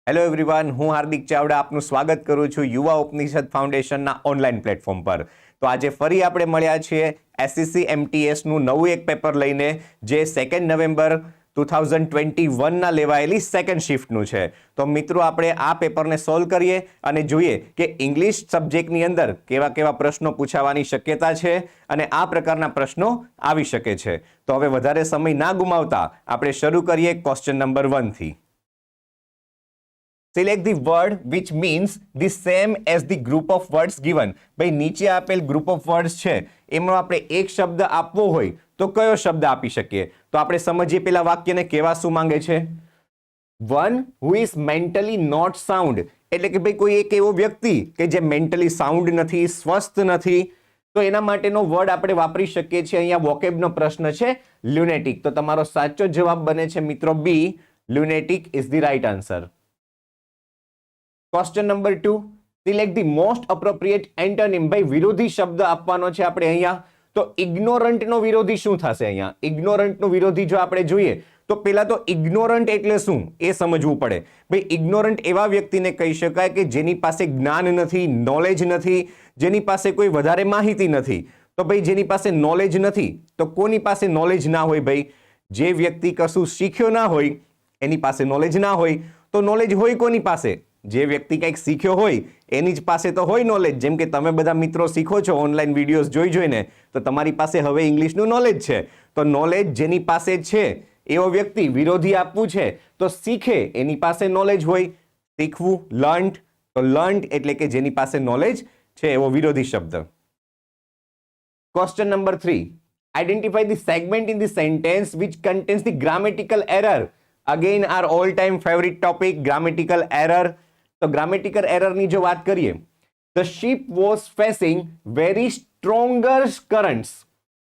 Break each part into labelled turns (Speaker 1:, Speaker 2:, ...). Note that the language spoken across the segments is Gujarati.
Speaker 1: હેલો એવરીવન, હું હાર્દિક ચાવડા આપનું સ્વાગત કરું છું યુવા ઉપનિષદ ફાઉન્ડેશનના ઓનલાઈન પ્લેટફોર્મ પર. તો આજે ફરી આપણે મળ્યા છીએ એસએસસી એમટીએસનું નવું એક પેપર લઈને, જે 2 નવેમ્બર 2021ના લેવાયેલી સેકન્ડ શિફ્ટનું છે. તો મિત્રો, આપણે આ પેપરને સોલ્વ કરીએ અને જોઈએ કે ઇંગ્લિશ સબ્જેક્ટની અંદર કેવા કેવા પ્રશ્નો પૂછાવાની શક્યતા છે અને આ પ્રકારના પ્રશ્નો આવી શકે છે. તો હવે વધારે સમય ના ગુમાવતા આપણે શરૂ કરીએ ક્વેશ્ચન નંબર 1 થી. Select the word which means the same as the group of words given. ભાઈ, નીચે આપેલ ગ્રુપ ઓફ વર્ડ્સ છે એમાં આપણે એક શબ્દ આપવો હોય તો કયો શબ્દ આપી શકીએ? તો આપણે સમજીએ પેલા વાક્યને કેવા શું માંગે છે. One who is mentally not sound, એટલે કે ભાઈ કોઈ એક એવો વ્યક્તિ કે જે મેન્ટલી સાઉન્ડ નથી, સ્વસ્થ નથી, તો એના માટેનો વર્ડ આપણે વાપરી શકીએ છીએ. અહીંયા વોકેબનો પ્રશ્ન છે લ્યુનેટિક. તો તમારો સાચો જવાબ બને છે મિત્રો B, lunatic is the right answer. Question number 2, select the most appropriate antonym. ભાઈ, વિરોધી શબ્દ આપવાનો છે આપણે અહીંયા. તો ઇગ્નોરન્ટ નો વિરોધી શું થશે? અહીંયા ઇગ્નોરન્ટ નો વિરોધી જો આપણે જોઈએ તો પેલા તો ઇગ્નોરન્ટ એટલે શું એ સમજવું પડે. ભાઈ, ઇગ્નોરન્ટ એવા વ્યક્તિને કહી શકાય કે જેની પાસે જ્ઞાન નથી, નોલેજ નથી, જેની પાસે કોઈ વધારે માહિતી નથી. તો ભાઈ, જેની પાસે નોલેજ નથી તો કોની પાસે નોલેજ ના હોય? ભાઈ, જે વ્યક્તિ કશું શીખ્યો ના હોય એની પાસે નોલેજ ના હોય. તો નોલેજ હોય કોની પાસે? જે વ્યક્તિ કંઈક શીખ્યો હોય એની જ પાસે તો હોય નોલેજ. જેમ કે તમે બધા મિત્રો શીખો છો ઓનલાઈન વિડીયોઝ જોઈને, તો તમારી પાસે હવે ઇંગ્લિશનું નોલેજ છે. તો નોલેજ જેની પાસે છે એવો વ્યક્તિ વિરોધી આપવું છે તો શીખે એની પાસે નોલેજ હોય. શીખવું, લર્ન્ટ, તો લર્ન્ટ એટલે કે જેની પાસે નોલેજ છે એવો વિરોધી શબ્દ. Question number 3, identify the segment in the sentence which contains the grammatical error. Again are all time favourite topic, grammatical error. તો ગ્રામેટિકલ એરરની જો વાત કરીએ, the ship was facing very stronger currents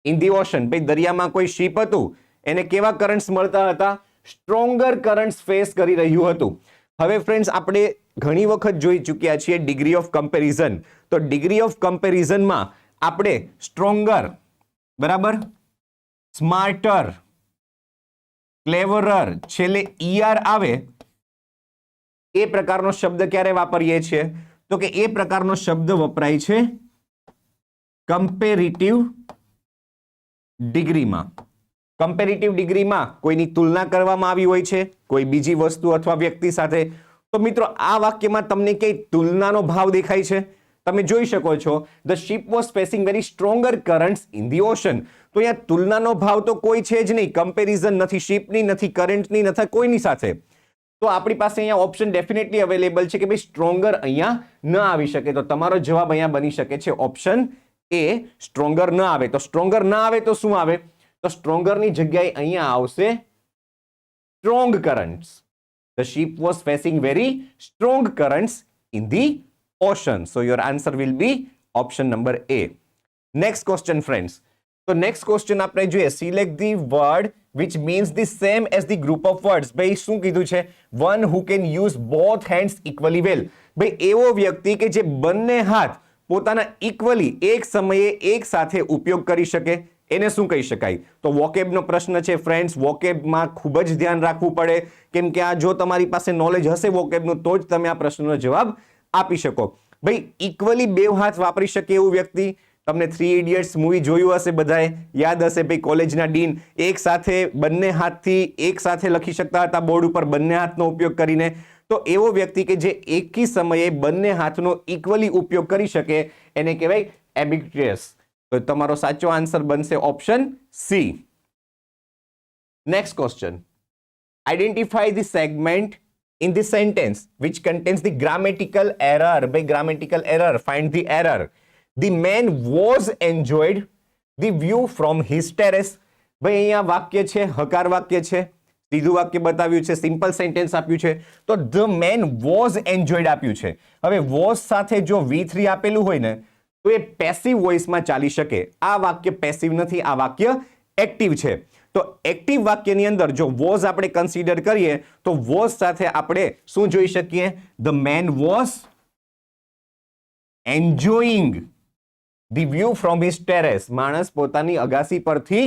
Speaker 1: in the ocean. ભાઈ, દરિયામાં કોઈ શિપ હતું, એને કેવા કરન્ટ્સ મળતા હતા? સ્ટ્રોંગર કરન્ટ્સ ફેસ કરી રહ્યું હતું. હવે ફ્રેન્ડ્સ, આપણે ઘણી વખત જોઈ ચૂક્યા છીએ ડિગ્રી ઓફ કમ્પેરિઝન. તો ડિગ્રી ઓફ કમ્પેરિઝનમાં આપણે સ્ટ્રોંગર, બરાબર, સ્માર્ટર, ક્લેવરર, છેલ્લે ઈઆર આવે એ પ્રકારનો શબ્દ ક્યારે વાપરીએ છીએ? તો કે એ પ્રકારનો શબ્દ વપરાય છે કમ્પેરિટિવ ડિગ્રીમાં. કમ્પેરિટિવ ડિગ્રીમાં કોઈની તુલના કરવામાં આવી હોય છે કોઈ બીજી વસ્તુ અથવા વ્યક્તિ સાથે. તો મિત્રો, આ વાક્યમાં તમને કઈ તુલનાનો ભાવ દેખાય છે? તમે જોઈ શકો છો, the ship was facing very stronger currents in the ocean. તો અહીંયા તુલનાનો ભાવ તો કોઈ છે જ નહીં. કમ્પેરિઝન નથી શિપની, નથી કરન્ટની, નથી કોઈની સાથે. તો આપણી પાસે અહીંયા ઓપ્શન ડેફિનેટલી અવેલેબલ છે કે ભાઈ સ્ટ્રોંગર અહીંયા ન આવી શકે. તો તમારો જવાબ અહીંયા બની શકે છે ઓપ્શન એ, સ્ટ્રોંગર ન આવે. તો સ્ટ્રોંગર ન આવે તો શું આવે? તો સ્ટ્રોંગરની જગ્યાએ અહીંયા આવશે strong currents. The ship was facing very strong currents in the ocean. So your answer will be option number A. Next question friends. તો નેક્સ્ટ ક્વેશ્ચન આપણે જોઈએ, select the word which means the same as the group of words. ભાઈ, શું કીધું છે? one who can use both hands equally well. ભાઈ, એવો વ્યક્તિ કે જે બંને હાથ પોતાના ઇક્વલી એક સમયે એક સાથે ઉપયોગ કરી શકે, એને શું કહી શકાય? તો વોકેબનો પ્રશ્ન છે ફ્રેન્ડ્સ. વોકેબમાં ખૂબ જ ધ્યાન રાખવું પડે, કેમ કે આ જો તમારી પાસે નોલેજ હશે વોકેબનું તો જ તમે આ પ્રશ્નનો જવાબ આપી શકો. ભાઈ, ઇક્વલી બે હાથ વાપરી શકે એવું વ્યક્તિ, તમને 3 ઇડિયટ્સ મૂવી જોયું હશે, બધાએ યાદ હશે. ભાઈ, કોલેજના ડીન એક સાથે બંને હાથથી એક સાથે લખી શકતા હતા બોર્ડ ઉપર બંને હાથનો ઉપયોગ કરીને. તો એવો વ્યક્તિ કે જે એકી સમયે બંને હાથનો ઇક્વલી ઉપયોગ કરી શકે એને કહેવાય એમ્બિગ્વિયસ. તો તમારો સાચો આન્સર બનશે option C. Next question, identify the segment in the sentence which contains the grammatical error. By grammatical error, find the error. The man was enjoyed the view from his terrace. ભાઈ, અહીંયા વાક્ય છે, હકાર વાક્ય છે, સીધું વાક્ય બતાવ્યું છે, સિમ્પલ સેન્ટેન્સ આપ્યું છે. તો the man was enjoyed આપ્યું છે. હવે was સાથે જો V3 આપેલું હોય ને તો એ પેસિવ વોઇસમાં ચાલી શકે. આ વાક્ય પેસિવ નથી, આ વાક્ય એક્ટિવ છે. તો એક્ટિવ વાક્યની અંદર જો વોઝ આપણે કન્સિડર કરીએ તો વોઝ સાથે આપણે શું જોઈ શકીએ? The man was enjoying the view from his terrace. માણસ પોતાની અગાસી પરથી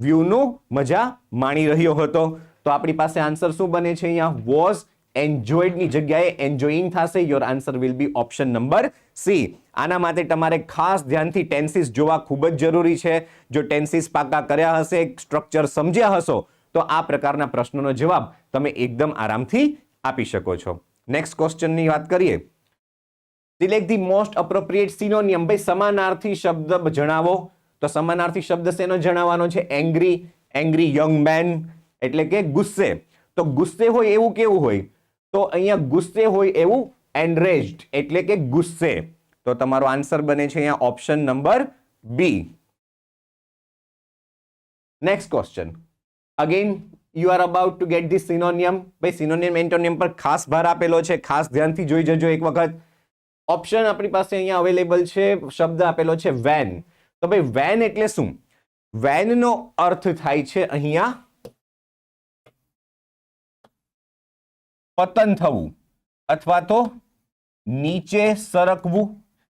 Speaker 1: વ્યૂનું મજા માણી રહ્યો હતો. તો આપણી પાસે આન્સર શું બને છે અહીંયા? વોઝ enjoyed ની જગ્યાએ enjoying થશે. Your answer will be option number C. આના માટે તમારે ખાસ ધ્યાનથી ટેન્સીસ જોવા ખૂબ જ જરૂરી છે. જો ટેન્સીસ પાકા કર્યા હશે, સ્ટ્રક્ચર સમજ્યા હશો, તો આ પ્રકારના પ્રશ્નોનો જવાબ તમે એકદમ આરામથી આપી શકો છો. નેક્સ્ટ ક્વેશ્ચનની વાત કરીએ. Select the most appropriate synonym. ભાઈ સમાનાર્થી શબ્દ જણાવો. તો સમાનાર્થી શબ્દ શેનો જણાવવાનો છે? એંગ્રી. એંગ્રી યંગ મેન એટલે કે ગુસ્સે. તો ગુસ્સે હોય એવું કેવું હોય? તો અહીંયા ગુસ્સે હોય એવું એનરેજ્ડ એટલે કે ગુસ્સે. તો તમારો આન્સર બને છે અહીંયા option number B. Next question. Again you are about to get this synonym. ભાઈ સિનોનિયમ એન્ટોનિયમ પર ખાસ ભાર આપેલો છે, ખાસ ધ્યાનથી જોઈ જજો એક વખત. ઓપ્શન આપણી પાસે અહીંયા અવેલેબલ છે. શબ્દ આપેલો છે વેન. તો ભાઈ વેન એટલે શું? વેન નો અર્થ થાય છે અહીંયા પતન થવું અથવા તો નીચે સરકવું.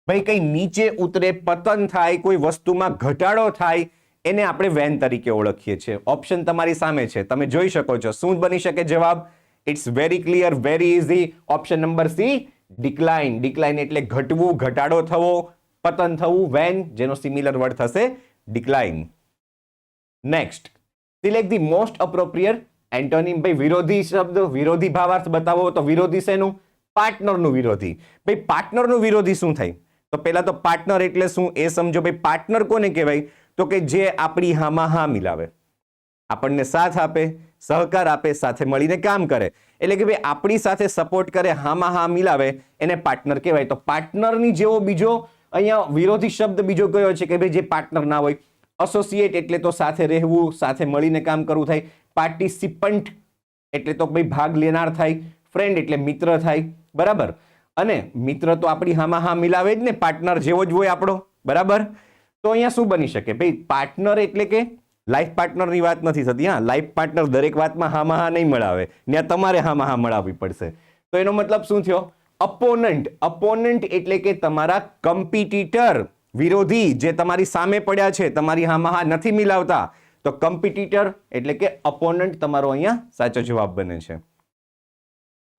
Speaker 1: ભાઈ કઈ નીચે ઉતરે, પતન થાય, કોઈ વસ્તુમાં ઘટાડો થાય, એને આપણે વેન તરીકે ઓળખીએ છીએ. ઓપ્શન તમારી સામે છે, તમે જોઈ શકો છો. શું બની શકે જવાબ? It's very clear, very easy. Option number C, decline. Decline એટલે ઘટવું, ઘટાડો થવો, પતન થવું. વેન જેનો સિમિલર વર્ડ થશે decline. Next. Select the most appropriate antonym. ભાઈ વિરોધી શબ્દ, વિરોધી ભાવાર્થ બતાવો. તો વિરોધી શેનું? પાર્ટનરનું વિરોધી. ભાઈ પાર્ટનરનું વિરોધી શું થાય? તો પહેલા તો પાર્ટનર એટલે શું એ સમજો. ભાઈ પાર્ટનર કોને કહેવાય? તો કે જે આપણી હામાં હા મિલાવે, આપણને સાથ આપે, સહકાર આપે, સાથે મળીને કામ કરે. એટલે કે ભાઈ આપણી સાથે સપોર્ટ કરે, હામાં હા મિલાવે, એને પાર્ટનર કહેવાય. તો પાર્ટનરની જેવો બીજો અહીંયા વિરોધી શબ્દ બીજો કયો છે કે ભાઈ જે પાર્ટનર ના હોય? એસોસિએટ એટલે તો સાથે રહેવું, સાથે મળીને કામ કરવું થાય. પાર્ટિસિપન્ટ એટલે તો ભાઈ ભાગ લેનાર થાય. ફ્રેન્ડ એટલે મિત્ર થાય. બરાબર. અને મિત્ર તો આપણી હામાં હા મિલાવે જ ને, પાર્ટનર જેવો જ હોય આપણો. બરાબર. તો અહીંયા શું બની શકે? ભાઈ પાર્ટનર એટલે કે લાઈફ પાર્ટનરની વાત નથી થતી. હા, લાઈફ પાર્ટનર દરેક વાતમાં હામાં હા નહીં મળાવે, ત્યાં તમારે હામાં હા મળાવવી પડશે. તો એનો મતલબ શું થયો? અપોનન્ટ. અપોનન્ટ એટલે કે તમારા કમ્પિટિટર, વિરોધી, જે તમારી સામે પડ્યા છે, તમારી હામાં હા નથી મિલાવતા. તો કમ્પિટિટર એટલે કે અપોનન્ટ તમારો અહીંયા સાચો જવાબ બને છે.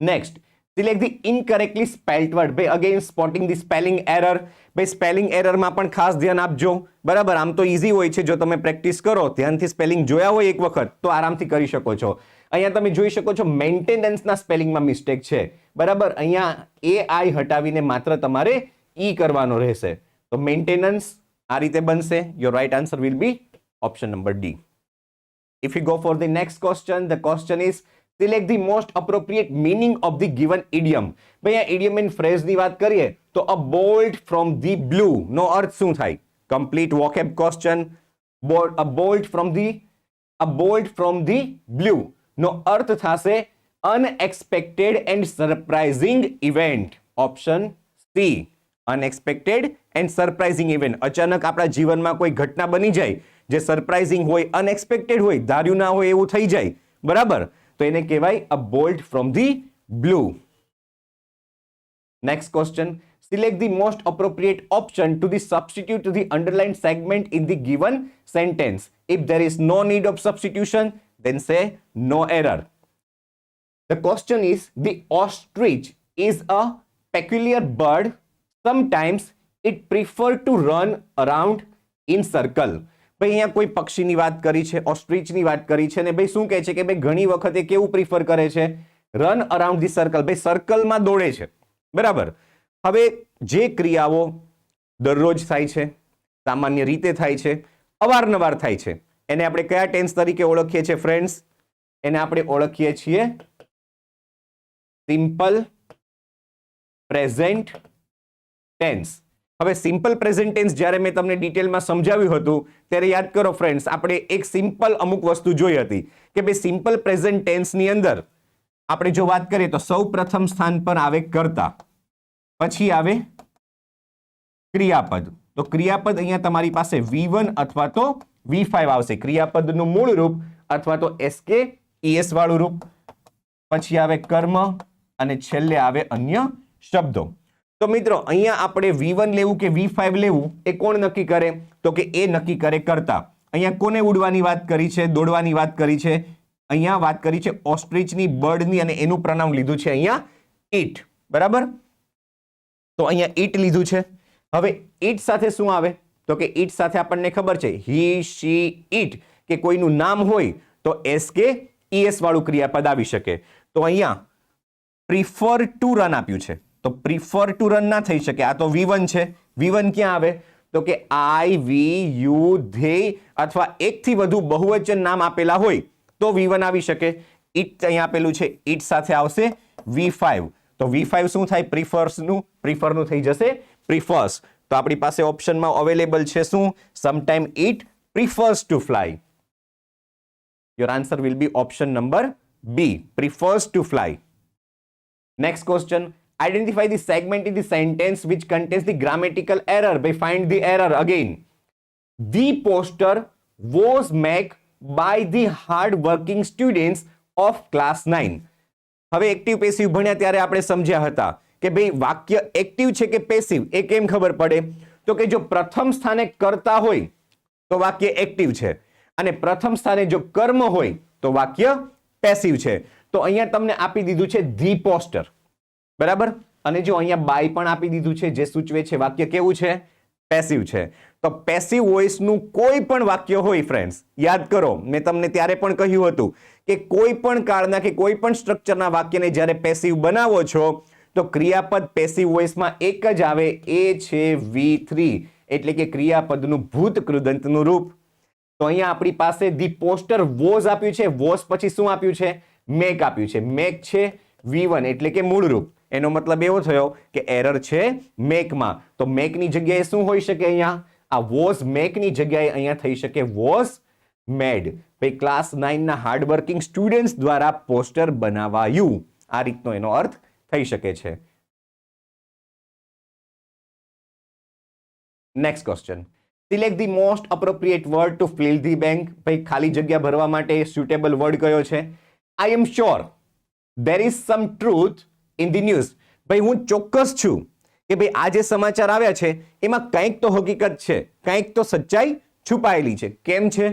Speaker 1: Next. Select the incorrectly spelled word. ભાઈ again spotting the spelling error. ભાઈ સ્પેલિંગ એરરમાં પણ ખાસ ધ્યાન આપજો. બરાબર. આમ તો ઈઝી હોય છે, જો તમે પ્રેક્ટિસ કરો, ધ્યાનથી સ્પેલિંગ જોયા હોય એક વખત, તો આરામથી કરી શકો છો. અહીંયા તમે જોઈ શકો છો મેન્ટેનન્સના સ્પેલિંગમાં મિસ્ટેક છે. બરાબર. અહીંયા એ આઈ હટાવીને માત્ર તમારે ઈ કરવાનો રહેશે. તો મેન્ટેનન્સ આ રીતે બનશે. Your right answer will be option number D. If you go for the next question, the question is select the most appropriate meaning of the given idiom. ભાઈ આ idiom and phrase ની વાત કરીએ તો a bolt from the blue નો અર્થ શું થાય? Complete vocab question. A bolt from the blue નો અર્થ થશે unexpected and surprising event. Option C. Unexpected and surprising event. અચાનક આપણા જીવનમાં કોઈ ઘટના બની જાય જે સરપ્રાઇઝિંગ હોય, અનએક્સપેક્ટેડ હોય, ધાર્યું ના હોય એવું થઈ જાય. બરાબર. તો એને કહેવાય a bolt from the blue. Next question. Select the most appropriate option to the substitute to the underline segment in the given sentence. If there is no need of substitution, then say no error. The question is, the ostrich is a peculiar bird. Sometimes it prefer to run around in circle. ભાઈ અહીંયા કોઈ પક્ષીની વાત કરી છે, ઓસ્ટ્રીચની વાત કરી છે, ને ભાઈ શું કહે છે કે ભાઈ ઘણી વખતે કેવું પ્રિફર કરે છે? Run around the circle. ભાઈ સર્કલમાં દોડે છે. બરાબર. હવે જે ક્રિયાઓ દરરોજ થાય છે, સામાન્ય રીતે થાય છે, અવારનવાર થાય છે, એને આપણે કયા ટેન્સ તરીકે ઓળખીએ છીએ ફ્રેન્ડ્સ? એને આપણે ઓળખીએ છીએ સિમ્પલ પ્રેઝન્ટ ટેન્સ. હવે સિમ્પલ પ્રેઝન્ટ ટેન્સ જ્યારે મેં તમને ડિટેલમાં સમજાવ્યું હતું ત્યારે યાદ કરો ફ્રેન્ડ્સ, આપણે એક સિમ્પલ અમુક વસ્તુ જોઈ હતી કે ભાઈ સિમ્પલ પ્રેઝન્ટ ટેન્સની અંદર આપણે જો વાત કરીએ તો સૌ પ્રથમ સ્થાન પર આવે કર્તા, પછી આવે ક્રિયાપદ. તો ક્રિયાપદ અહીંયા તમારી પાસે V1 અથવા તો V5 આવશે. ક્રિયાપદનું મૂળ રૂપ અથવા તો SK ES વાળું રૂપ. પછી આવે કર્મ અને છેલ્લે આવે અન્ય શબ્દો. તો મિત્રો અહીંયા આપણે V1 લેવું કે V5 લેવું એ કોણ નક્કી કરે? તો કે એ નક્કી કરે કર્તા. અહીંયા કોને ઉડવાની વાત કરી છે, દોડવાની વાત કરી છે? અહીંયા વાત કરી છે ઓસ્ટ્રીચની, બર્ડની અને એનું પ્રનામ લીધું છે અહીંયા ઈટ. બરાબર, તો અહીંયા ઈટ લીધું છે. હવે ઈટ સાથે શું આવે? તો કે ઈટ સાથે આપણને ખબર છે હી, શી, ઈટ, કે કોઈનું નામ હોય તો એસ કે ઈએસ વાળું ક્રિયાપદ આવી શકે. તો અહીંયા પ્રિફર ટુ રન આપ્યું છે, તો પ્રિફર ટુ રન ના થઈ શકે. આ તો V1 છે. V1 ક્યાં આવે? તો કે આઈ, વી, યુ, ધે અથવા એકથી વધુ બહુવચન નામ આપેલા હોય તો V1 આવી શકે. ઈટ અહીંયા આપેલું છે, ઈટ સાથે આવશે V5. તો V5 શું થાય? પ્રિફરનું થઈ જશે પ્રિફર્સ. તો આપણી પાસે ઓપ્શનમાં અવેલેબલ છે શું? Sometime it prefers to fly. Your answer will be option number B, prefers to fly. Next question. Identify the segment in the sentence which contains the grammatical error. By find the error again. The poster was made by the hard-working students of class 9. હવે એક્ટિવ પેસિવ ભણ્યા ત્યારે આપણે સમજ્યા હતા કે ભાઈ વાક્ય એક્ટિવ છે કે પેસિવ એ કેમ ખબર પડે? તો કે જો પ્રથમ સ્થાને કર્તા હોય તો વાક્ય એક્ટિવ છે અને પ્રથમ સ્થાને જો કર્મ હોય તો વાક્ય પેસિવ છે. તો અહીંયા તમને આપી દીધું છે ધી પોસ્ટર, બરાબર, અને જો અહીંયા બાય પણ આપી દીધું છે જે સૂચવે છે વાક્ય કેવું છે? પેસિવ છે. તો પેસિવ વોઇસનું કોઈ પણ વાક્ય હોય ફ્રેન્ડ્સ, યાદ કરો મેં તમને ત્યારે પણ કહ્યું હતું કે કોઈ પણ કાળના કે કોઈ પણ સ્ટ્રક્ચરના વાક્યને જ્યારે પેસિવ બનાવો છો તો ક્રિયાપદ પેસિવ વોઇસમાં એક જ આવે, એ છે V3, એટલે કે ક્રિયાપદનું ભૂત કૃદંતનું રૂપ. તો અહીંયા આપણી પાસે ધી પોસ્ટર વોઝ આપ્યું છે, વોઝ પછી શું આપ્યું છે? મેક આપ્યું છે. મેક છે V1 એટલે કે મૂળ રૂપ. એનો મતલબ એવો થયો કે એરર છે મેકમાં. તો મેકની જગ્યાએ શું હોઈ શકે? અહીંયા આ વોઝ મેકની જગ્યાએ અહીંયા થઈ શકે વોઝ મેડ. ભાઈ ક્લાસ 9 ના હાર્ડવર્કિંગ સ્ટુડન્ટ્સ દ્વારા પોસ્ટર બનાવાયું, આ રીતનો એનો અર્થ થઈ શકે છે. Next question. Select the most appropriate word to fill the blank. ભાઈ ખાલી જગ્યા ભરવા માટે સુટેબલ વર્ડ કયો છે? I am sure there is some truth in the news. ભાઈ હું ચોક્કસ છું કે ભાઈ આ જે સમાચાર આવ્યા છે એમાં કંઈક તો હકીકત છે, કંઈક તો સચ્ચાઈ છુપાયેલી છે. કેમ છે?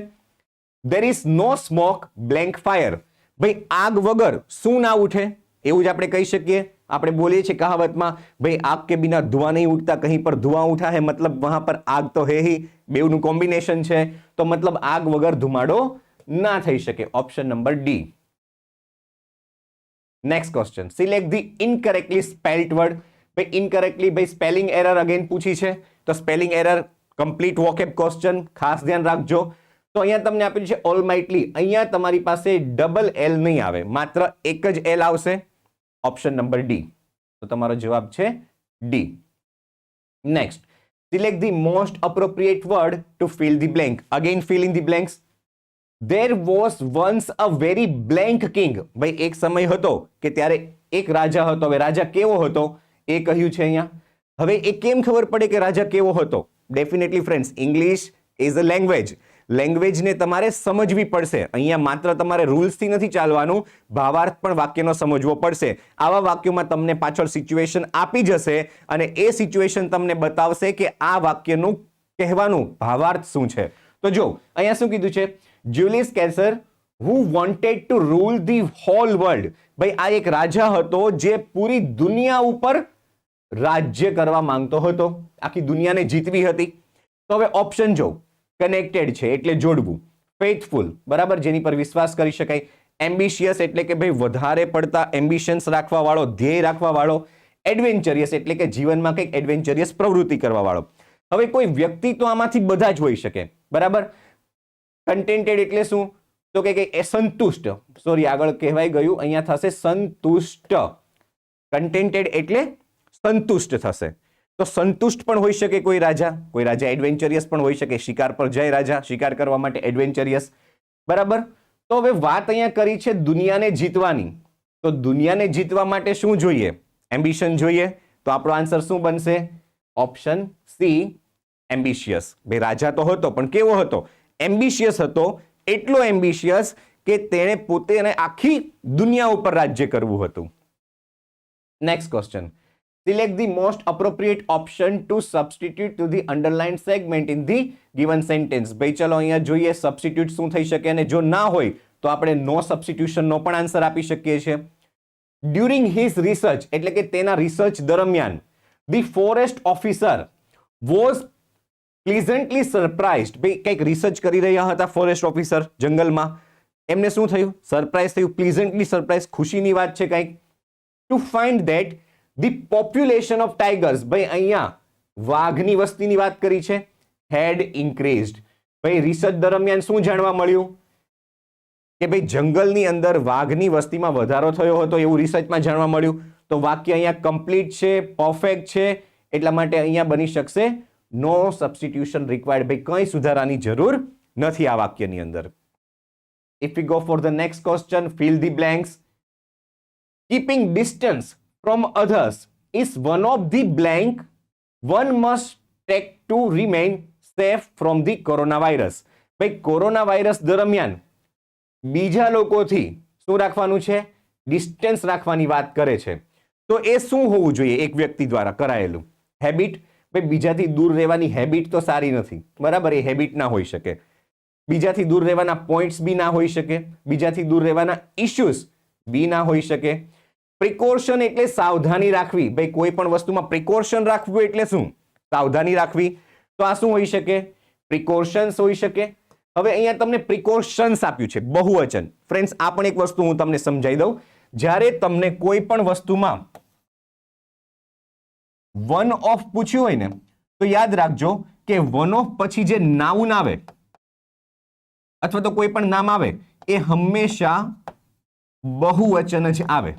Speaker 1: there is no smoke blank fire. ભાઈ આગ વગર શું ના ઉઠે? એવું જ આપણે કહી શકીએ. આપણે બોલીએ છીએ કહાવતમાં, ભાઈ આગ કે બિના ધુઆं નહીં ઉઠતા, કहीं પર ધુઆं ઉઠા है मतलब वहां पर आग तो है ही. બેવનું કોમ્બિનેશન છે, તો મતલબ આગ વગર ધુમાડો ના થઈ શકે. Option number D. Next question. Select the incorrectly spelled word. ભાઈ ઇનકરેક્ટલી ભાઈ સ્પેલિંગ એરર અગેન પૂછી છે, તો spelling error complete vocab question, ખાસ ધ્યાન રાખજો. તો અહીંયા તમને આપેલું છે ઓલમાઇટલી, અહીંયા તમારી પાસે ડબલ એલ નહીં આવે, માત્ર એક જ એલ આવશે. Option number D. તો તમારો જવાબ છે D. Next. Select the most appropriate word to fill the blank. Again fill in the blanks. There was once a very blank king. ભાઈ એક સમય હતો કે ત્યારે એક રાજા હતો. હવે રાજા કેવો હતો એ કહ્યું છે અહીંયા. હવે એ કેમ ખબર પડે કે રાજા કેવો હતો? Definitely friends, English is a language. લેંગ્વેજને તમારે સમજવી પડશે. અહીંયા માત્ર તમારે રૂલ્સથી નથી ચાલવાનું, ભાવાર્થ પણ વાક્યનો સમજવો પડશે. આવા વાક્યોમાં તમને પાછળ સિચ્યુએશન આપી જશે અને એ સિચ્યુએશન તમને બતાવશે કે આ વાક્યનું કહેવાનું ભાવાર્થ શું છે. તો જો અહીંયા શું કીધું છે? જ્યુલિયસ કેસર who wanted to rule the whole world. ભાઈ આ એક રાજા હતો જે પૂરી દુનિયા ઉપર રાજ્ય કરવા માંગતો હતો, આખી દુનિયાને જીતવી હતી. તો હવે ઓપ્શન જો, કનેક્ટેડ છે એટલે જોડવું, ફેથફુલ બરાબર જેની પર વિશ્વાસ કરી શકાય, એમ્બિશિયસ એટલે કે ભાઈ વધારે પડતા એમ્બિશન્સ રાખવા વાળો, ધ્યેય રાખવા વાળો, એડવેન્ચરિયસ એટલે કે જીવનમાં કંઈક એડવેન્ચરિયસ પ્રવૃત્તિ કરવા વાળો. હવે કોઈ વ્યક્તિ તો આમાંથી બધા જ હોઈ શકે, બરાબર. કન્ટેન્ટેડ એટલે શું? તો કે સંતુષ્ટ, સોરી આગળ કહેવાય ગયું, અહીંયા થશે સંતુષ્ટ. કન્ટેન્ટેડ એટલે સંતુષ્ટ થશે. તો સંતુષ્ટ પણ હોઈ શકે કોઈ રાજા એડવેન્ચરિયસ પણ હોઈ શકે, શિકાર પર જાય રાજા, શિકાર કરવા માટે એડવેન્ચરિયસ, બરાબર. તો હવે વાત અહીંયા કરી છે દુનિયાને જીતવાની. તો દુનિયાને જીતવા માટે શું જોઈએ? એમ્બિશન જોઈએ. તો આપણો આન્સર શું બનશે? Option C, ambitious. ભાઈ રાજા તો હતો પણ કેવો હતો? એમ્બિશિયસ હતો. એટલો એમ્બિશિયસ કે તેણે પોતે આખી દુનિયા ઉપર રાજ્ય કરવું હતું. Next question. Select the most appropriate option to substitute to the underlined segment in the given sentence. ભાઈ ચલો અહીંયા જોઈએ સબસ્ટિટ્યુટ શું થઈ શકે અને જો ના હોય તો આપણે નો સબસ્ટિટ્યુશનનો પણ આન્સર આપી શકીએ છીએ. ડ્યુરિંગ હિઝ રિસર્ચ એટલે કે તેના રિસર્ચ દરમિયાન the forest officer was pleasantly surprised. ભાઈ કંઈક રિસર્ચ કરી રહ્યા હતા ફોરેસ્ટ ઓફિસર જંગલમાં, એમને શું થયું? સરપ્રાઇઝ થયું, પ્લીઝન્ટલી સરપ્રાઇઝ, ખુશીની વાત છે કંઈક. To find that the population of tigers, ભાઈ અહીંયા વાઘની વસ્તીની વાત કરી છે, હેડ ઇન્ક્રીઝડ. ભાઈ રિસર્ચ દરમિયાન શું જાણવા મળ્યું? કે ભાઈ જંગલની અંદર વાઘની વસ્તીમાં વધારો થયો હતો એવું રિસર્ચમાં જાણવા મળ્યું. તો વાક્ય અહીંયા કમ્પ્લીટ છે, પરફેક્ટ છે, એટલા માટે અહીંયા બની શકશે નો સબસ્ટિટ્યુશન રિક્વાયર્ડ. ભાઈ કંઈ સુધારાની જરૂર નથી આ વાક્યની અંદર. If we go for the next question, fill the blanks. Keeping distance from others is one of the blank one must take to remain safe from the coronavirus. ભાઈ કોરોના વાયરસ દરમિયાન બીજા લોકોથી શું રાખવાનું છે? ડિસ્ટન્સ રાખવાની વાત કરે છે. તો એ શું હોવું જોઈએ એક વ્યક્તિ દ્વારા કરાયેલું? હેબિટ. ભાઈ બીજાથી દૂર રહેવાની હેબિટ તો સારી નથી, બરાબર? એ હેબિટ ના હોઈ શકે. બીજાથી દૂર રહેવાના પોઈન્ટ્સ બી ના હોઈ શકે. બીજાથી દૂર રહેવાના ઇશ્યુઝ બી ના હોઈ શકે. પ્રિકોશન એટલે સાવધાની રાખવી. ભાઈ કોઈ પણ વસ્તુમાં પ્રિકોશન રાખવું એટલે શું? સાવધાની રાખવી. તો આ શું હોઈ શકે? પ્રિકોશન્સ હોઈ શકે. હવે અહીંયા તમને પ્રિકોશન્સ આપ્યું છે, બહુવચન. ફ્રેન્ડ્સ, આ પણ એક વસ્તુ હું તમને સમજાવી દઉં. જ્યારે તમને કોઈ પણ વસ્તુમાં વન ઓફ પૂછ્યું હોય ને તો યાદ રાખજો કે વન ઓફ પછી જે નાઉન આવે અથવા તો કોઈ પણ નામ આવે એ હંમેશા બહુવચન જ આવે.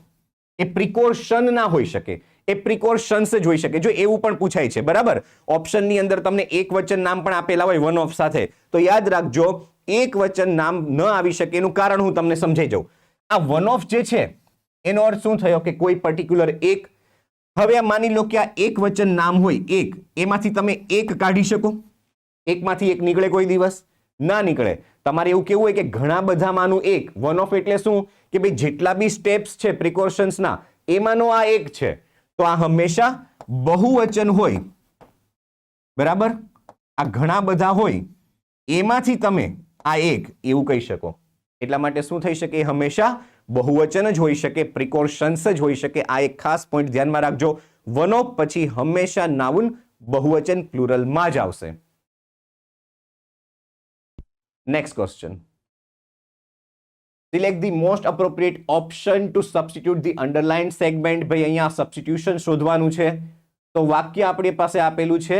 Speaker 1: એ પ્રિકોશન ના હોઈ શકે, એ પ્રિકોશન્સ જ હોઈ શકે. જો એવું પણ પૂછાય છે, બરાબર, ઓપ્શનની અંદર તમને એક વચન નામ પણ આપેલા હોય વન ઓફ સાથે, તો યાદ રાખજો એક વચન નામ ન આવી શકે. એનું કારણ હું તમને સમજાઈ જાઉં. આ વન ઓફ જે છે એનો અર્થ શું થયો? કે કોઈ પર્ટિક્યુલર એક. હવે આ માની લો કે આ એક વચન નામ હોય એક, એમાંથી તમે એક કાઢી શકો? એકમાંથી એક નીકળે કોઈ દિવસ? ના નીકળે. તમારે એવું કેવું હોય કે ઘણા બધામાંનું એક. વન ઓફ એટલે શું? કે ભાઈ જેટલા બી સ્ટેપ્સ છે પ્રિકોશન્સના એમાંનો આ એક છે. તો આ હંમેશા બહુવચન હોય, બરાબર? આ ઘણા બધા હોય એમાંથી તમે આ એક એવું કહી શકો. એટલા માટે શું થઈ શકે? હંમેશા બહુવચન જ હોઈ શકે, પ્રિકોશન્સ જ હોઈ શકે. આ એક ખાસ પોઈન્ટ ધ્યાનમાં રાખજો. વન ઓફ પછી હંમેશા નાઉન બહુવચન પ્લુરલમાં જ આવશે. Next question. Select the most appropriate option to substitute the underlined segment. ભાઈ અહીંયા સબસ્ટિટ્યુશન શોધવાનું છે. તો વાક્ય આપણી પાસે આપેલું છે,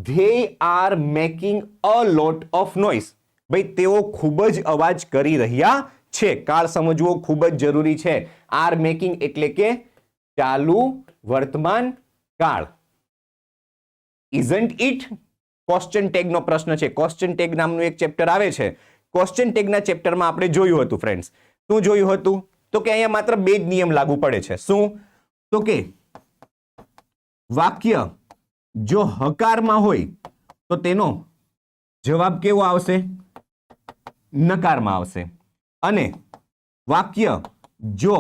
Speaker 1: they are making a lot of noise. ભાઈ તેઓ ખૂબ જ અવાજ કરી રહ્યા છે. કાળ સમજવો ખૂબ જ જરૂરી છે. are making એટલે કે ચાલુ વર્તમાન કાળ. isn't it ક્વેશ્ચન ટેગ નો પ્રશ્ન છે. ક્વેશ્ચન ટેગ નામનું એક ચેપ્ટર આવે છે. ક્વેશ્ચન ટેગના ચેપ્ટરમાં આપણે જોયું હતું ફ્રેન્ડ્સ. શું જોયું હતું? તો કે અહીંયા માત્ર બે જ નિયમ લાગુ પડે છે. શું? તો કે વાક્ય જો હકારમાં હોય તો તેનો જવાબ કેવો આવશે? નકારમાં આવશે. અને વાક્ય જો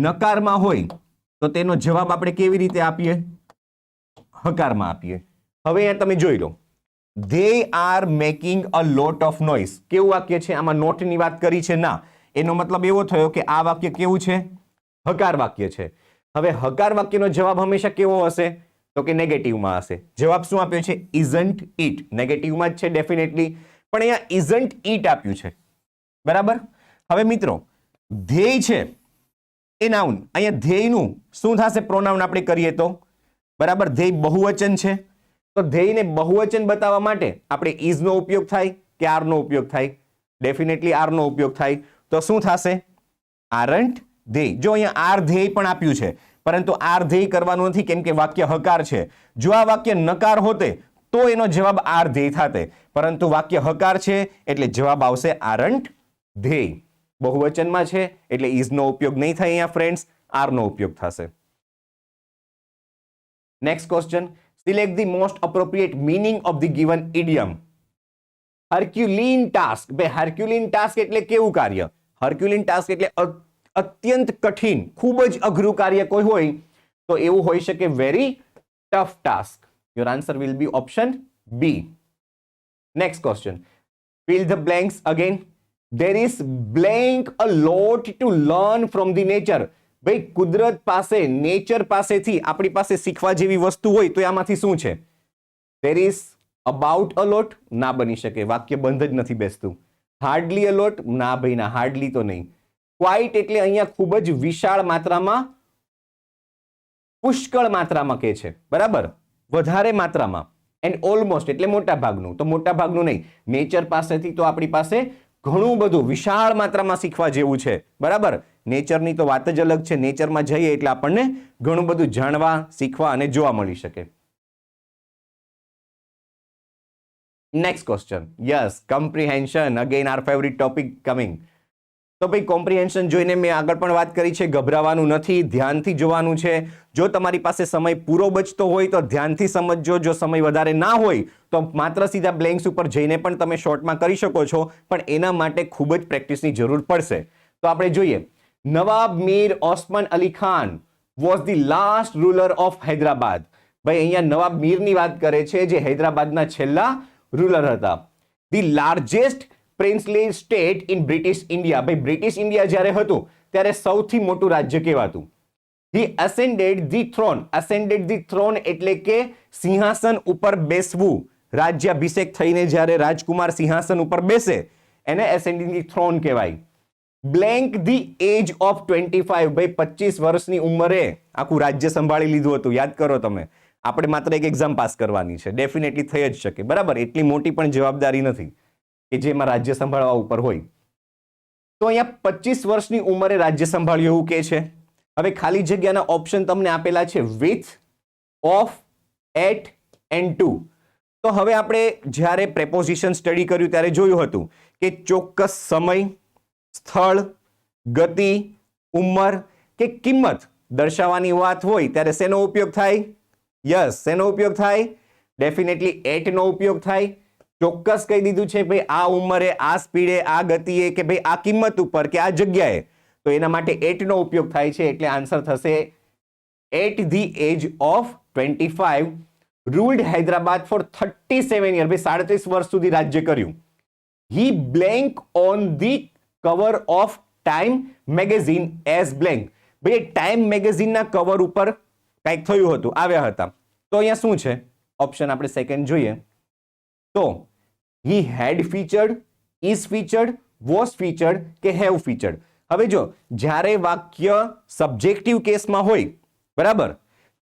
Speaker 1: નકારમાં હોય તો તેનો જવાબ આપણે કેવી રીતે આપીએ? હકારમાં આપીએ. હવે અહીંયા તમે જોઈ લો, they are making a lot of noise. કેવું વાક્ય છે? આમાં નોટની વાત કરી છે ના. એનો મતલબ એવો થયો કે આ વાક્ય કેવું છે? હકાર વાક્ય છે. હવે હકાર વાક્યનો જવાબ હંમેશા કેવો હશે? તો કે નેગેટિવમાં હશે. જવાબ શું આપ્યો છે? isn't it. નેગેટિવમાં જ છે ડેફિનેટલી, પણ અહીંયા isn't it આપ્યું છે, બરાબર? હવે મિત્રો ધ્યેય છે એ નાઉન. અહીંયા ધ્યેયનું શું થશે? પ્રોનાઉન આપણે કરીએ તો, બરાબર? ધ્યેય બહુવચન છે, તો ધ્યેયને બહુવચન બતાવવા માટે આપણે is નો ઉપયોગ થાય કે are નો ઉપયોગ થાય? ડેફિનેટલી are નો ઉપયોગ થાય. તો શું થશે? aren't they. જો અહીંયા are ધ્યેય પણ આપ્યું છે, પરંતુ are ધ્યેય કરવાનું નથી કેમ કે વાક્ય હકાર છે. જો આ વાક્ય નકાર હોતે તો એનો જવાબ are ધ્યેય થાતે, પરંતુ વાક્ય હકાર છે એટલે જવાબ આવશે aren't they. બહુવચનમાં છે એટલે is નો ઉપયોગ નહીં થાય અહીંયા ફ્રેન્ડ્સ, are નો ઉપયોગ થશે. Next question. Select the most appropriate meaning of the given idiom. Herculean task. બે Herculean task એટલે કેવું કાર્ય? Herculean task એટલે અત્યંત કઠિન, ખૂબ જ અઘરું કાર્ય કોઈ હોય તો એવું હોઈ શકે very tough task. Your answer will be option B. Next question. Fill the blanks again. there is blank a lot to learn from the nature. ભાઈ કુદરત પાસે, નેચર પાસેથી આપણી પાસે શીખવા જેવી વસ્તુ હોય તો આમાંથી શું છે? there is about a lot, ના બની શકે, વાક્ય બંધ જ નથી બેસતું. hardly a lot, ના ભાઈ ના, હાર્ડલી તો નહીં. ક્વાઇટ એટલે અહીંયા ખૂબ જ વિશાળ માત્રામાં, પુષ્કળ માત્રામાં કે છે, બરાબર, વધારે માત્રામાં. એન્ડ ઓલમોસ્ટ એટલે મોટા ભાગનું, તો મોટા ભાગનું નહીં, નેચર પાસેથી તો આપણી પાસે ઘણું બધું વિશાળ માત્રામાં શીખવા જેવું છે, બરાબર. નેચરની તો વાત જ અલગ છે, નેચરમાં જઈએ એટલે આપણને ઘણું બધું જાણવા, શીખવા અને જોવા મળી શકે. Next question, yes, comprehension, again our favourite topic coming. તો ભાઈ કોમ્પ્રિહેન્શન જોઈને મેં આગળ પણ વાત કરી છે, ગભરાવાનું નથી, ધ્યાનથી જોવાનું છે. જો તમારી પાસે સમય પૂરો બચતો હોય તો ધ્યાનથી સમજજો, જો સમય વધારે ના હોય તો માત્ર સીધા બ્લેન્ક્સ ઉપર જઈને પણ તમે શોર્ટમાં કરી શકો છો, પણ એના માટે ખૂબ જ પ્રેક્ટિસની જરૂર પડશે. તો આપણે જોઈએ, Nawab Mir Osman Ali Khan was the last ruler of Hyderabad. ભાઈ અહીંયા નવાબ મીરની વાત કરે છે, જે હૈદરાબાદના છેલ્લા રૂલર હતા. The largest princely state in British India. ભાઈ બ્રિટિશ ઇન્ડિયા જ્યારે હતું ત્યારે સૌથી મોટું રાજ્ય કહેવાતું. હી અસેન્ડેડ ધી થ્રોન. અસેન્ડેડ ધી થ્રોન એટલે કે સિંહાસન ઉપર બેસવું. રાજ્યાભિષેક થઈને જ્યારે રાજકુમાર સિંહાસન ઉપર બેસે એને એસેન્ડિંગ ધી થ્રોન કહેવાય. Blank the age of 25. ભાઈ 25 વર્ષની ઉંમરે આખું રાજ્ય સંભાળી લીધું હતું. યાદ કરો તમે, આપણે માત્ર એક એક્ઝામ પાસ કરવાની છે, ડેફિનેટલી થઈ જ શકે, બરાબર. એટલી મોટી પણ જવાબદારી નથી કે જેમાં રાજ્ય સંભાળવા ઉપર હોય. તો અહીંયા 25 વર્ષની ઉંમરે રાજ્ય સંભાળ્યું એવું કે છે. હવે ખાલી જગ્યાના ઓપ્શન તમને આપેલા છે with, of, at and to. તો હવે આપણે જ્યારે પ્રેપોઝિશન સ્ટડી કર્યું ત્યારે જોયું હતું કે ચોક્કસ સમય, સ્થળ, ગતિ, ઉંમર કે કિંમત દર્શાવવાની વાત હોય ત્યારે શેનો ઉપયોગ થાય? યસ, શેનો ઉપયોગ થાય? ડેફિનેટલી એટ નો ઉપયોગ થાય. ચોક્કસ કહી દીધું છે ભાઈ આ ઉંમરે, આ સ્પીડે, આ ગતિએ, કે ભાઈ આ કિંમત ઉપર કે આ જગ્યાએ, તો એના માટે એટ નો ઉપયોગ થાય છે. એટલે આન્સર થશે at the age of 25 ruled Hyderabad for 37 year. ભાઈ 37 વર્ષ સુધી રાજ્ય કર્યું. He blank on the cover of Time magazine as blank. ભાઈ ટાઈમ મેગેઝિનના કવર ઉપર કંઈક થયું હતું, આવ્યા હતા. તો અહીંયા શું છે? ઓપ્શન આપણે સેકન્ડ જોઈએ તો he had featured, is featured, was featured કે હેવ ફીચર્ડ. હવે જો જ્યારે વાક્ય સબ્જેક્ટિવ કેસમાં હોય, બરાબર,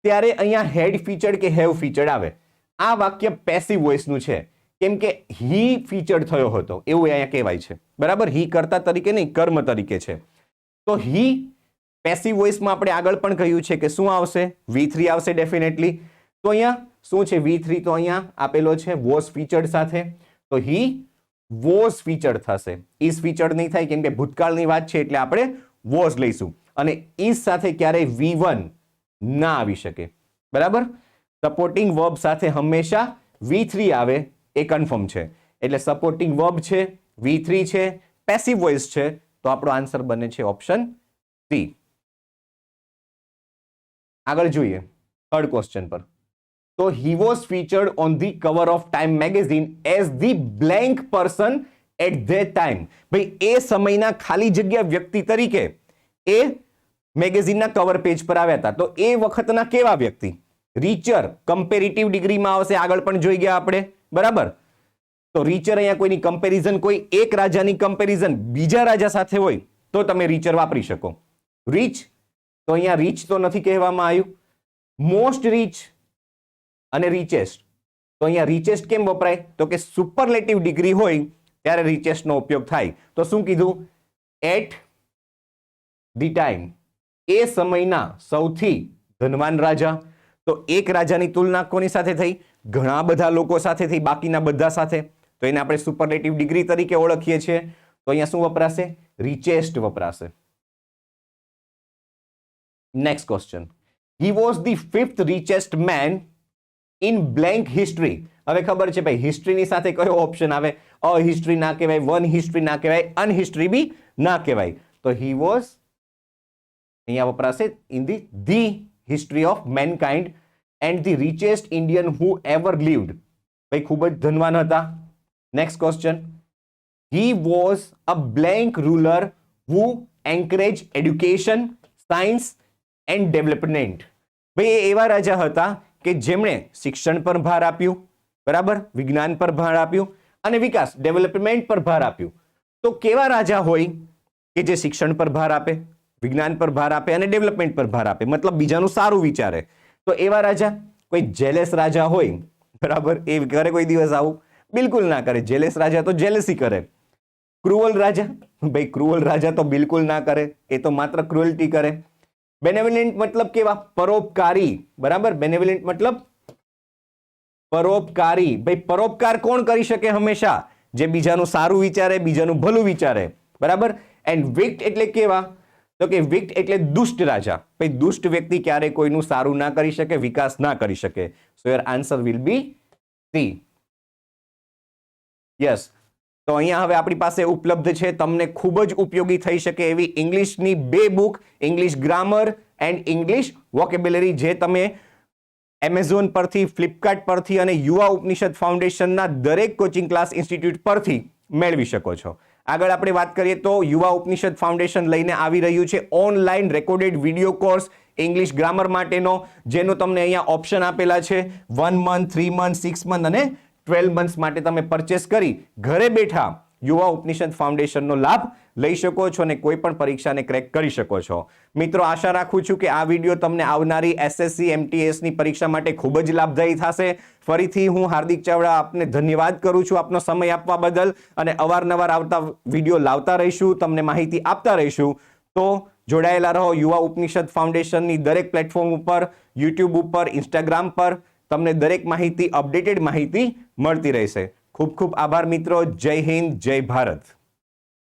Speaker 1: ત્યારે અહીંયા હેડ ફીચર્ડ કે હેવ ફીચર્ડ આવે. આ વાક્ય પેસિવ વોઇસનું છે, કેમ કે હી ફીચર્ડ થયો હતો એવું અહીંયા કહેવાય છે, બરાબર. હી કર્તા તરીકે નહીં, કર્મ તરીકે છે. તો હી પેસિવ વોઇસમાં આપણે આગળ પણ કહ્યું છે કે શું આવશે? V3 આવશે ડેફિનેટલી. તો અહીંયા શું છે? V3 તો અહીંયા આપેલો છે વોઝ ફીચર્ડ સાથે, તો હી વોઝ ફીચર્ડ થશે. ઇઝ ફીચર્ડ નહીં થાય કેમ કે ભૂતકાળની વાત છે એટલે આપણે વોઝ લઈશું. અને ઇઝ સાથે ક્યારેય V1 ના આવી શકે, બરાબર. સપોર્ટિંગ વર્બ સાથે હંમેશા V3 આવે એ કન્ફર્મ છે. એટલે સપોર્ટિંગ વર્બ છે, V3 છે, પેસિવ વોઇસ છે, તો આપણો આન્સર બને છે ઓપ્શન સી. આગળ જોઈએ થર્ડ ક્વેશ્ચન પર. તો he was featured on the cover of Time magazine as the blank person at that time. ભાઈ એ સમયના ખાલી જગ્યા વ્યક્તિ તરીકે એ મેગેઝિનના કવર પેજ પર આવ્યા હતા. તો એ વખતના કેવા વ્યક્તિ? રીચર, કમ્પેરેટિવ ડિગ્રીમાં આવશે, આગળ પણ જોઈ ગયા આપણે, બરાબર. તો રીચર અહીંયા કોઈની કમ્પેરિઝન, કોઈ એક રાજાની કમ્પેરિઝન બીજા રાજા સાથે હોય તો તમે રીચર વાપરી શકો. રીચ તો અહીંયા રીચ તો નથી કહેવામાં આવ્યું. મોસ્ટ રીચ અને રીચેસ્ટ, તો અહીંયા રીચેસ્ટ કેમ વપરાય? તો કે સુપરલેટિવ ડિગ્રી હોય ત્યારે રીચેસ્ટ નો ઉપયોગ થાય. તો શું કીધું? એટ ધી ટાઈમ, એ સમયના સૌથી ધનવાન રાજા. તો એક રાજાની તુલના કોની સાથે થઈ? ઘણા બધા લોકો સાથે થઈ, બાકીના બધા સાથે. તો એને આપણે સુપરલેટિવ ડિગ્રી તરીકે ઓળખીએ છીએ. તો અહીંયા શું વપરાશે? રીચેસ્ટ વપરાશે. Next question. He was the 5th richest man in blank history. હવે ખબર છે ભાઈ હિસ્ટ્રીની સાથે કયો ઓપ્શન આવે? અ હિસ્ટ્રી ના કહેવાય, વન હિસ્ટ્રી ના કહેવાય, અનહિસ્ટ્રી બી ના કહેવાય. તો હી વોઝ અહીંયા વપરાશે in the history of mankind and the richest Indian who ever lived. ભાઈ ખૂબ જ ધનવાન હતા. Next question. he was a blank ruler who encouraged education, science and development. ભાઈ એ એવા રાજા હતા કે જેમણે શિક્ષણ પર ભાર આપ્યું, બરાબર, વિજ્ઞાન પર ભાર આપ્યું અને વિકાસ ડેવલપમેન્ટ પર ભાર આપ્યું. તો કેવા રાજા હોય કે જે શિક્ષણ પર ભાર આપે, વિજ્ઞાન પર ભાર આપે અને ડેવલપમેન્ટ પર ભાર આપે, મતલબ બીજાનું સારું વિચારે. તો એવા રાજા, કોઈ જેલેસ રાજા હોય, બરાબર, એ કરે કોઈ દિવસ આવું? બિલકુલ ના કરે. જેલેસ રાજા તો જેલેસી કરે. ક્રુઅલ રાજા, ભાઈ ક્રુઅલ રાજા તો બિલકુલ ના કરે, એ તો માત્ર ક્રુઅલ્ટી કરે. બેનેવોલેન્ટ મતલબ કેવા? પરોપકારી, બરાબર. બેનેવોલેન્ટ મતલબ પરોપકારી. ભાઈ પરોપકાર કોણ કરી શકે? હંમેશા જે બીજાનું સારું વિચારે, બીજાનું ભલું વિચારે, બરાબર. એન્ડ વિક્ટ એટલે કેવા? તો કે વિક્ટ એટલે દુષ્ટ રાજા. ભાઈ દુષ્ટ વ્યક્તિ ક્યારે કોઈનું સારું ના કરી શકે, વિકાસ ના કરી શકે. So your answer will be C. Yes. તો અહીંયા હવે આપણી પાસે ઉપલબ્ધ છે તમને ખૂબ જ ઉપયોગી થઈ શકે એવી ઇંગ્લિશની 2 book, English grammar and English vocabulary, જે તમે એમેઝોન પરથી, ફ્લિપકાર્ટ પરથી અને યુવા ઉપનિષદ ફાઉન્ડેશનના દરેક કોચિંગ ક્લાસ ઇન્સ્ટિટ્યૂટ પરથી મેળવી શકો છો. આગળ આપણે વાત કરીએ તો યુવા ઉપનિષદ ફાઉન્ડેશન લઈને આવી રહ્યું છે online recorded video course English grammar માટેનો, જેનો તમને અહીંયા ઓપ્શન આપેલા છે 1 મંથ, 3 મંથ, 6 મંથ અને 12 મંથ્સ માટે તમે પરચેસ કરી ઘરે બેઠા યુવા ઉપનિષદ ફાઉન્ડેશનનો લાભ લઈ શકો છો અને કોઈ પણ પરીક્ષાને ક્રેક કરી શકો છો. મિત્રો, આશા રાખું છું કે આ વિડીયો તમને આવનારી એસએસસી MTS ની પરીક્ષા માટે ખૂબ જ લાભદાયી થશે. ફરીથી હું હાર્દિક ચાવડા આપને ધન્યવાદ કરું છું આપનો સમય આપવા બદલ, અને અવારનવાર આવતા વિડીયો લાવતા રહીશું, તમને માહિતી આપતા રહીશું. તો જોડાયેલા રહો યુવા ઉપનિષદ ફાઉન્ડેશનની દરેક પ્લેટફોર્મ ઉપર, યુટ્યુબ ઉપર, ઇન્સ્ટાગ્રામ પર. તમને દરેક માહિતી, અપડેટેડ માહિતી મળતી રહેશે. ખૂબ ખૂબ આભાર મિત્રો. જય હિન્દ, જય ભારત.